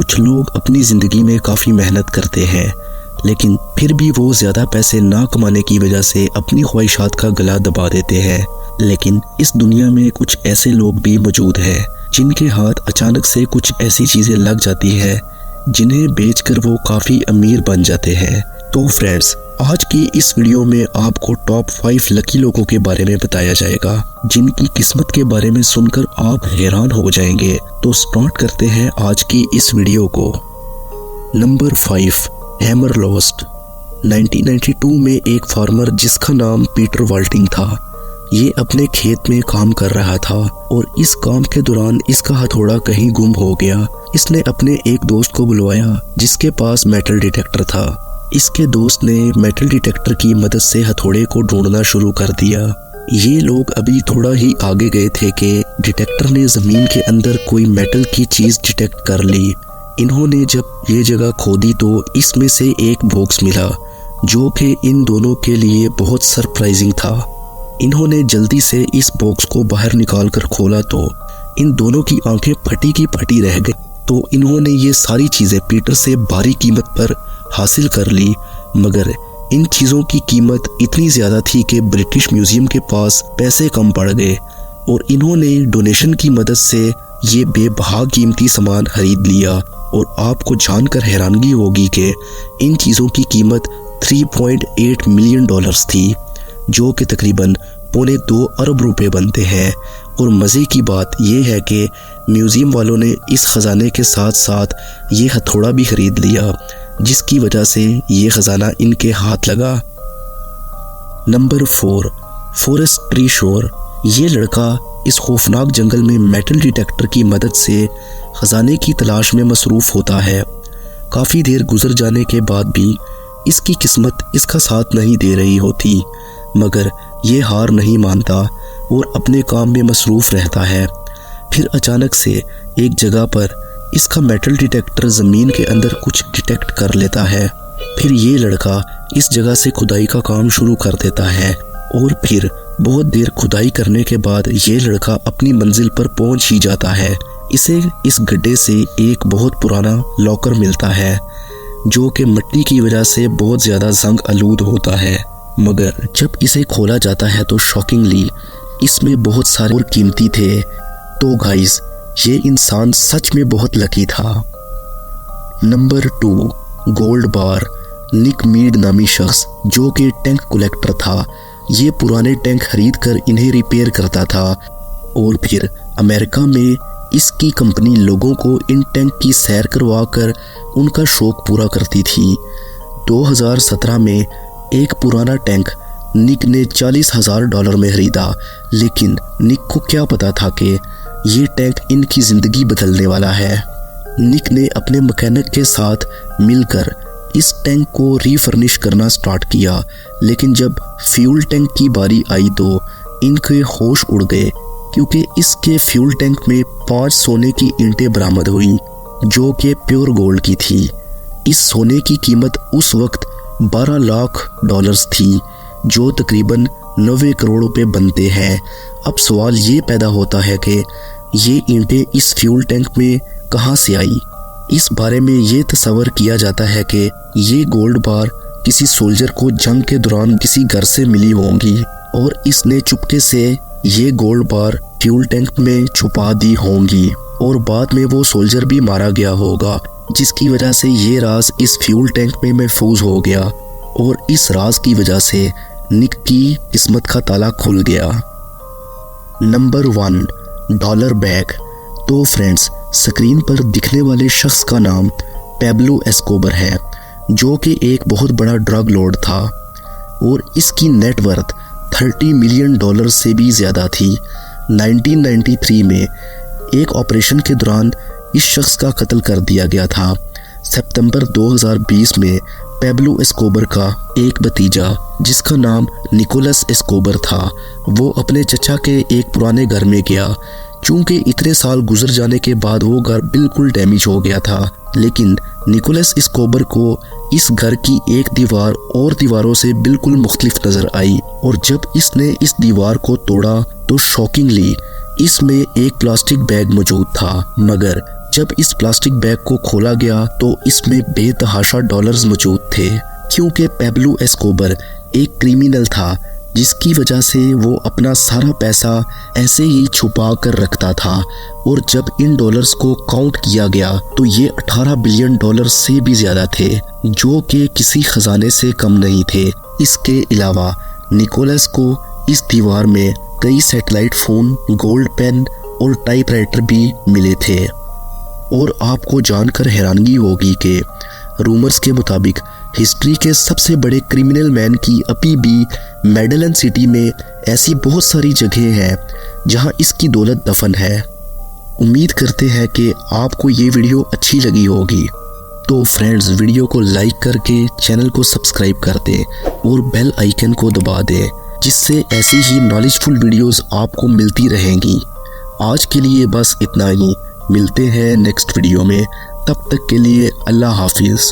कुछ लोग अपनी ज़िंदगी में काफ़ी मेहनत करते हैं, लेकिन फिर भी वो ज़्यादा पैसे ना कमाने की वजह से अपनी ख्वाहिशात का गला दबा देते हैं। लेकिन इस दुनिया में कुछ ऐसे लोग भी मौजूद हैं जिनके हाथ अचानक से कुछ ऐसी चीज़ें लग जाती हैं जिन्हें बेचकर वो काफ़ी अमीर बन जाते हैं। तो फ्रेंड्स, आज की इस वीडियो में आपको टॉप 5 लकी लोगों के बारे में बताया जाएगा जिनकी किस्मत के बारे में सुनकर आप हैरान हो जाएंगे। तो स्टार्ट करते हैं आज की इस वीडियो को। Number 5, hammer lost. 1992 में एक फार्मर जिसका नाम पीटर वाल्टिंग था, ये अपने खेत में काम कर रहा था और इस काम के दौरान इसका हथौड़ा कहीं गुम हो गया। इसने अपने एक दोस्त को बुलवाया जिसके पास मेटल डिटेक्टर था। इसके दोस्त ने मेटल डिटेक्टर की मदद से हथौड़े को ढूंढना शुरू कर दिया। ये लोग अभी थोड़ा ही आगे गए थे कि डिटेक्टर ने जमीन के अंदर कोई मेटल की चीज डिटेक्ट कर ली। इन्होंने जब ये जगह खोदी तो इसमें से एक बॉक्स मिला जो कि इन दोनों के लिए बहुत सरप्राइजिंग था। इन्होंने जल्दी से इस बॉक्स को बाहर निकाल कर खोला तो इन दोनों की आंखें फटी की फटी रह गई। तो इन्होंने ये सारी चीज़ें पीटर से भारी कीमत पर हासिल कर ली, मगर इन चीज़ों की कीमत इतनी ज़्यादा थी कि ब्रिटिश म्यूज़ियम के पास पैसे कम पड़ गए और इन्होंने डोनेशन की मदद से ये बेबहा कीमती सामान खरीद लिया। और आपको जानकर हैरानगी होगी कि इन चीज़ों की कीमत $3.8 मिलियन थी, जो कि तकरीबन $2.25 अरब रुपए बनते हैं। और मज़े की बात यह है कि म्यूज़ियम वालों ने इस ख़जाने के साथ साथ ये हथौड़ा भी ख़रीद लिया, जिसकी वजह से ये ख़जाना इनके हाथ लगा। नंबर 4, फॉरेस्ट ट्री शोर। ये लड़का इस खौफनाक जंगल में मेटल डिटेक्टर की मदद से ख़जाने की तलाश में मसरूफ़ होता है। काफ़ी देर गुजर जाने के बाद भी इसकी किस्मत इसका साथ नहीं दे रही होती, मगर ये हार नहीं मानता और अपने काम में मसरूफ़ रहता है। फिर अचानक से एक जगह पर इसका मेटल डिटेक्टर ज़मीन के अंदर कुछ डिटेक्ट कर लेता है। फिर ये लड़का इस जगह से खुदाई का काम शुरू कर देता है और फिर बहुत देर खुदाई करने के बाद ये लड़का अपनी मंजिल पर पहुंच ही जाता है। इसे इस गड्ढे से एक बहुत पुराना लॉकर मिलता है जो कि मिट्टी की वजह से बहुत ज़्यादा जंग आलूद होता है, मगर जब इसे खोला जाता है तो शॉकिंगली इसमें बहुत सारे और कीमती थे। तो गाइस, ये इंसान सच में बहुत लकी था। Number 2, gold bar. Nick Mead नामी शख्स जो कि टैंक कलेक्टर था, ये पुराने टैंक खरीद कर इन्हें रिपेयर करता था और फिर अमेरिका में इसकी कंपनी लोगों को इन टैंक की सैर करवा कर उनका शौक पूरा करती थी। 2017 में एक पुराना टैंक निक ने $40,000 में खरीदा, लेकिन निक को क्या पता था कि ये टैंक इनकी ज़िंदगी बदलने वाला है। निक ने अपने मैकेनिक के साथ मिलकर इस टैंक को रीफर्निश करना स्टार्ट किया, लेकिन जब फ्यूल टैंक की बारी आई तो इनके होश उड़ गए, क्योंकि इसके फ्यूल टैंक में 5 सोने की ईंटें बरामद हुई जो कि प्योर गोल्ड की थी। इस सोने की कीमत उस वक्त $12 लाख थी, जो तकरीबन 90 करोड़ रुपए बनते हैं। अब सवाल ये पैदा होता है कि ये ईंटें इस फ्यूल टैंक में कहाँ से आई। इस बारे में ये तस्वर किया जाता है कि ये गोल्ड बार किसी सोल्जर को जंग के दौरान किसी घर से मिली होंगी और इसने चुपके से ये गोल्ड बार फ्यूल टैंक में छुपा दी होंगी और बाद में वो सोल्जर भी मारा गया होगा, जिसकी वजह से ये राज इस फ्यूल टैंक में महफूज हो गया और इस राज की वजह से निक की किस्मत का ताला खुल गया। Number 1, dollar bag. तो फ्रेंड्स, स्क्रीन पर दिखने वाले शख्स का नाम पैब्लो एस्कोबर है, जो कि एक बहुत बड़ा ड्रग लॉर्ड था और इसकी नेटवर्थ $30 मिलियन से भी ज़्यादा थी। 1993 में एक ऑपरेशन के दौरान इस शख्स का कत्ल कर दिया गया था। सितंबर 2020 में पैब्लो एस्कोबर का एक भतीजा जिसका नाम निकोलस एस्कोबर था, वो अपने चचा के एक पुराने घर में गया। चूँकि इतने साल गुजर जाने के बाद वो घर बिल्कुल डैमेज हो गया था, लेकिन निकोलस एस्कोबर को इस घर की एक दीवार और दीवारों से बिल्कुल मुख्तलिफ नजर आई और जब इसने इस दीवार को तोड़ा तो शॉकिंगली इसमें एक प्लास्टिक बैग मौजूद था, मगर जब इस प्लास्टिक बैग को खोला गया तो इसमें बेतहाशा डॉलर्स मौजूद थे, क्योंकि पेब्लो एस्कोबर एक क्रिमिनल था जिसकी वजह से वो अपना सारा पैसा ऐसे ही छुपा कर रखता था। और जब इन डॉलर्स को काउंट किया गया तो ये 18 बिलियन डॉलर से भी ज़्यादा थे, जो कि किसी खजाने से कम नहीं थे। इसके अलावा निकोलस को इस दीवार में कई सैटेलाइट फ़ोन, गोल्ड पेन और टाइपराइटर भी मिले थे। और आपको जानकर हैरानगी होगी कि रूमर्स के मुताबिक हिस्ट्री के सबसे बड़े क्रिमिनल मैन की अभी भी मेडलन सिटी में ऐसी बहुत सारी जगह हैं जहां इसकी दौलत दफन है। उम्मीद करते हैं कि आपको ये वीडियो अच्छी लगी होगी। तो फ्रेंड्स, वीडियो को लाइक करके चैनल को सब्सक्राइब कर दें और बेल आइकन को दबा दें, जिससे ऐसी ही नॉलेजफुल वीडियोस आपको मिलती रहेंगी। आज के लिए बस इतना ही। मिलते हैं नेक्स्ट वीडियो में। तब तक के लिए अल्लाह हाफिज़।